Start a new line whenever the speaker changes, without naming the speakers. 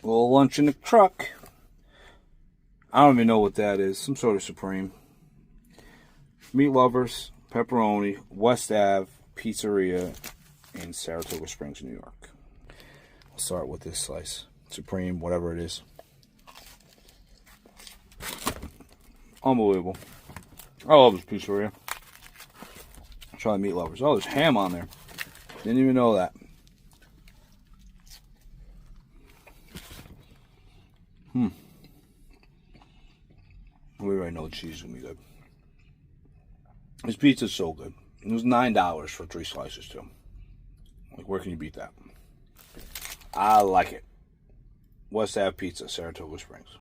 A little lunch in the truck. I don't even know what that is. Some sort of Supreme. Meat Lovers, Pepperoni, West Ave Pizzaria in Saratoga Springs, New York. I'll start with this slice. Supreme, whatever it is. Unbelievable. I love this pizzeria. Try the Meat Lovers. Oh, there's ham on there. Didn't even know that. We already know the cheese is going to be good. This pizza's so good. It was $9 for 3 slices, too. Like, where can you beat that? I like it. West Ave Pizza, Saratoga Springs.